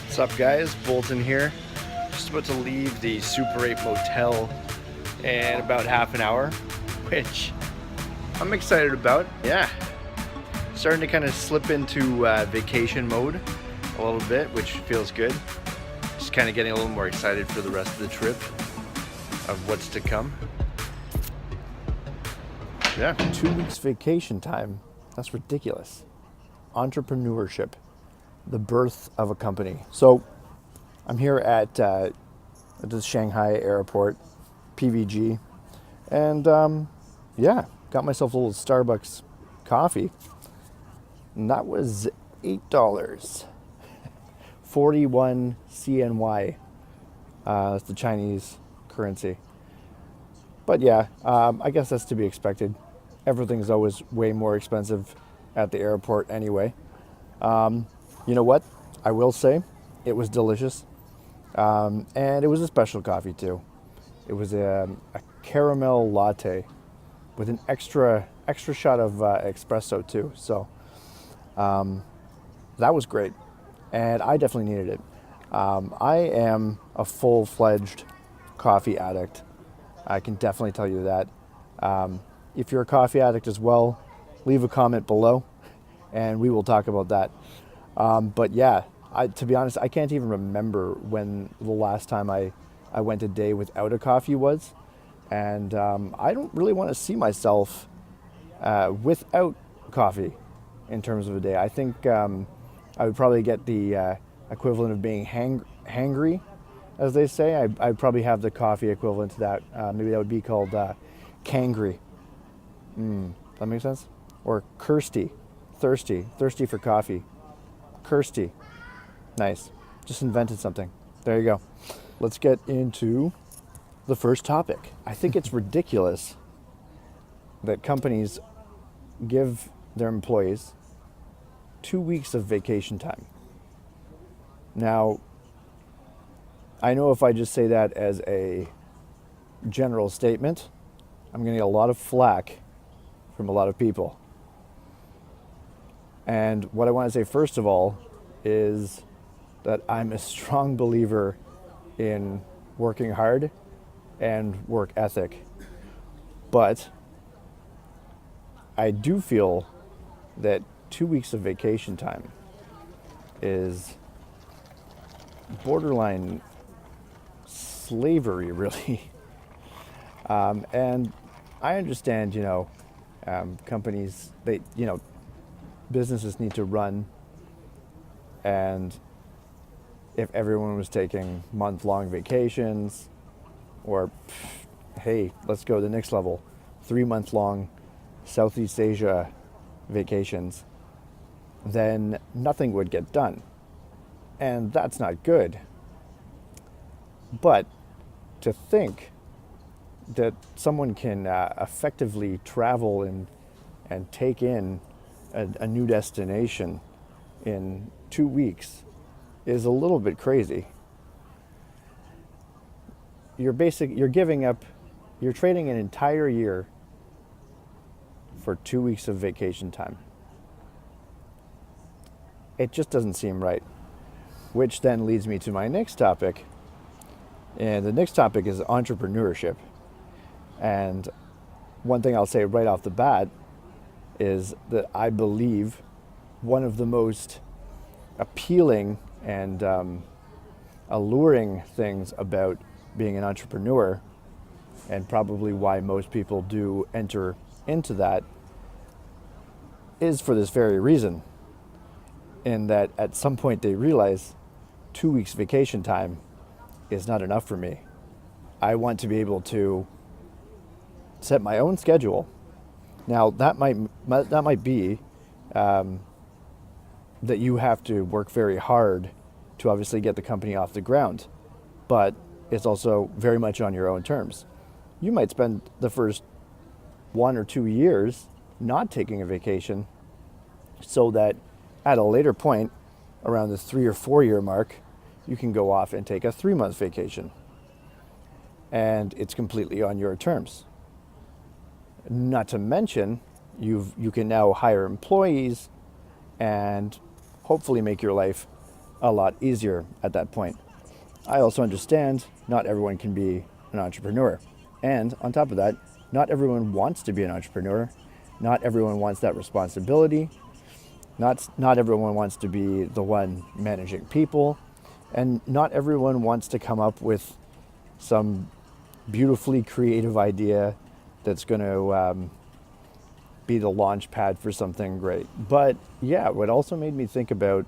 What's up, guys? Bolton here. Just about to leave the Super 8 Motel in about half an hour, which I'm excited about. Yeah, starting to kind of slip into vacation mode a little bit, which feels good. Just kind of getting a little more excited for the rest of the trip of what's to come. Yeah, 2 weeks vacation time. That's ridiculous. Entrepreneurship, the birth of a company. So I'm here at the Shanghai Airport, PVG, and yeah, got myself a little Starbucks coffee, and that was $8, 41 CNY. That's the Chinese currency. But yeah, I guess that's to be expected. Everything's always way more expensive at the airport anyway. You know what? I will say it was delicious. And it was a special coffee too. It was a caramel latte with an extra shot of espresso too. So that was great. And I definitely needed it. I am a full-fledged coffee addict. I can definitely tell you that. If you're a coffee addict as well, leave a comment below and we will talk about that. But yeah, to be honest, I can't even remember when the last time I went a day without a coffee was. And I don't really want to see myself without coffee in terms of a day. I think I would probably get the equivalent of being hangry, as they say. I'd probably have the coffee equivalent to that. Maybe that would be called cangry. That makes sense? Or kirsty, thirsty for coffee. Kirsty. Nice. Just invented something. There you go. Let's get into the first topic. I think it's ridiculous that companies give their employees 2 weeks of vacation time. Now, I know if I just say that as a general statement, I'm going to get a lot of flack from a lot of people. And what I want to say first of all is that I'm a strong believer in working hard and work ethic. But I do feel that 2 weeks of vacation time is borderline slavery, really. And I understand, companies, businesses need to run, and if everyone was taking month-long vacations, or hey, let's go to the next level, 3-month-long Southeast Asia vacations, then nothing would get done. And that's not good. But to think that someone can effectively travel and take in a new destination in 2 weeks is a little bit crazy. You're trading an entire year for 2 weeks of vacation time. It just doesn't seem right. Which then leads me to my next topic. And the next topic is entrepreneurship. And one thing I'll say right off the bat is that I believe one of the most appealing and alluring things about being an entrepreneur, and probably why most people do enter into that, is for this very reason. In that at some point they realize 2 weeks vacation time is not enough for me. I want to be able to set my own schedule. Now that might be that you have to work very hard to obviously get the company off the ground, but it's also very much on your own terms. You might spend the first 1 or 2 years not taking a vacation, so that at a later point, around the 3 or 4 year mark, you can go off and take a 3-month vacation. And it's completely on your terms. Not to mention, you can now hire employees and hopefully make your life a lot easier at that point. I also understand not everyone can be an entrepreneur. And on top of that, not everyone wants to be an entrepreneur. Not everyone wants that responsibility. Not everyone wants to be the one managing people. And not everyone wants to come up with some beautifully creative idea that's going to be the launch pad for something great. But yeah, what also made me think about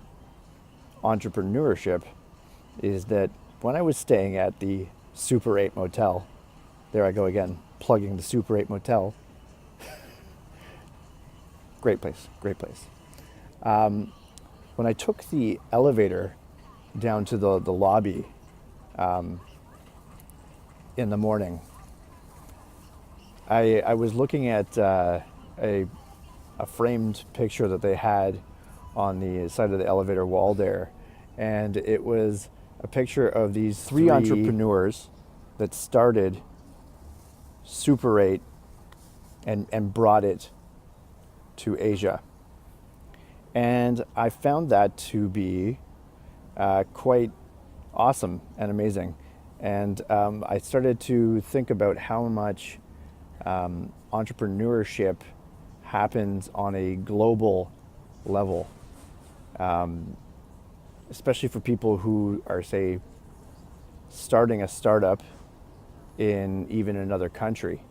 entrepreneurship is that when I was staying at the Super 8 Motel, there I go again, plugging the Super 8 Motel. Great place, great place. When I took the elevator down to the lobby in the morning, I was looking at a framed picture that they had on the side of the elevator wall there, and it was a picture of these three entrepreneurs that started Super 8 and brought it to Asia. And I found that to be quite awesome and amazing. And I started to think about how much entrepreneurship happens on a global level, especially for people who are, say, starting a startup in even another country,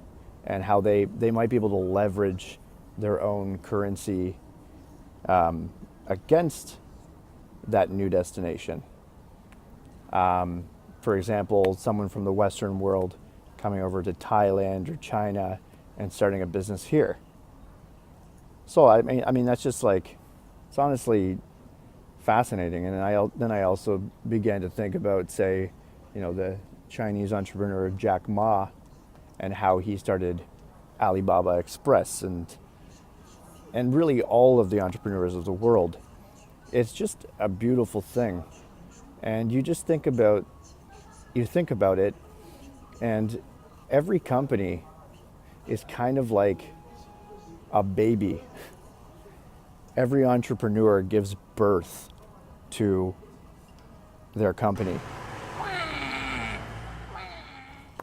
and how they might be able to leverage their own currency against that new destination. For example, someone from the Western world coming over to Thailand or China and starting a business here. So I mean that's just like, it's honestly fascinating. And then I also began to think about, say, the Chinese entrepreneur Jack Ma and how he started Alibaba Express and really all of the entrepreneurs of the world. It's just a beautiful thing. And you just think about it, and every company is kind of like a baby. Every entrepreneur gives birth to their company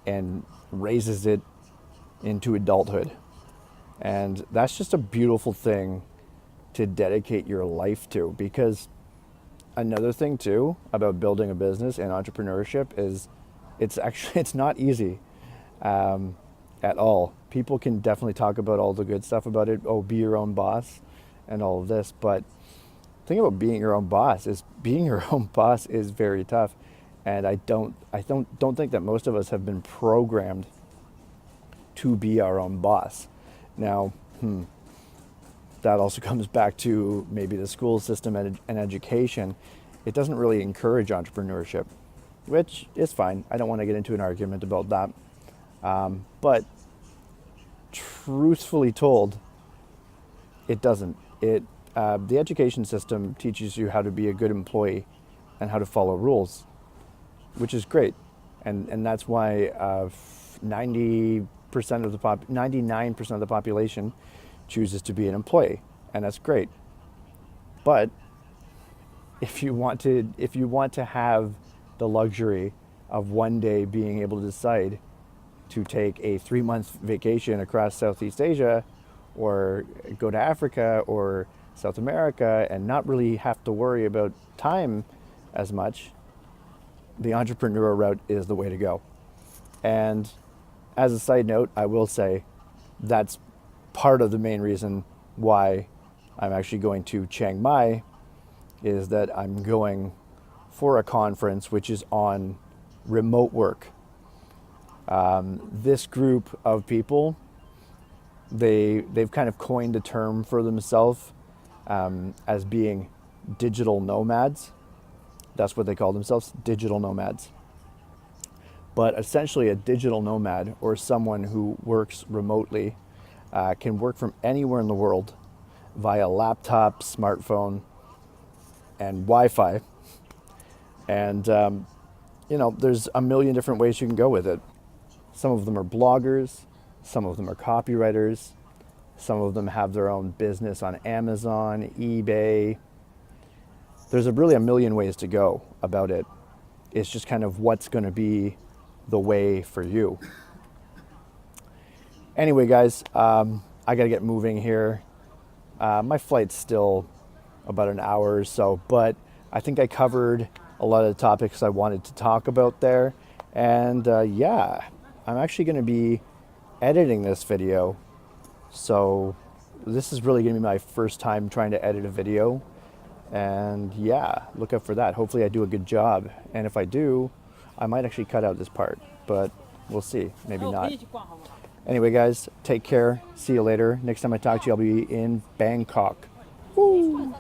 and raises it into adulthood. And that's just a beautiful thing to dedicate your life to, because another thing too about building a business and entrepreneurship is it's not easy at all. People can definitely talk about all the good stuff about it. Oh, be your own boss and all of this. But the thing about being your own boss is very tough. And I don't think that most of us have been programmed to be our own boss. Now, that also comes back to maybe the school system and education. It doesn't really encourage entrepreneurship, which is fine. I don't want to get into an argument about that. But truthfully told, it doesn't. The education system teaches you how to be a good employee and how to follow rules, which is great. And that's why 99% of the population chooses to be an employee, and that's great. But if you want to have the luxury of one day being able to decide to take a 3-month vacation across Southeast Asia or go to Africa or South America and not really have to worry about time as much, the entrepreneur route is the way to go. And as a side note, I will say that's part of the main reason why I'm actually going to Chiang Mai, is that I'm going for a conference which is on remote work. This group of people, they've kind of coined a term for themselves as being digital nomads. That's what they call themselves, digital nomads. But essentially a digital nomad, or someone who works remotely, can work from anywhere in the world via laptop, smartphone, and Wi-Fi. And, there's a million different ways you can go with it. Some of them are bloggers, some of them are copywriters, some of them have their own business on Amazon, eBay. There's really a million ways to go about it. It's just kind of what's going to be the way for you. Anyway, guys, I got to get moving here. My flight's still about an hour or so, but I think I covered a lot of the topics I wanted to talk about there. And yeah, I'm actually going to be editing this video. So this is really going to be my first time trying to edit a video. And yeah, look out for that. Hopefully I do a good job. And if I do, I might actually cut out this part, but we'll see. Maybe not. Anyway, guys, take care. See you later. Next time I talk to you, I'll be in Bangkok. Woo!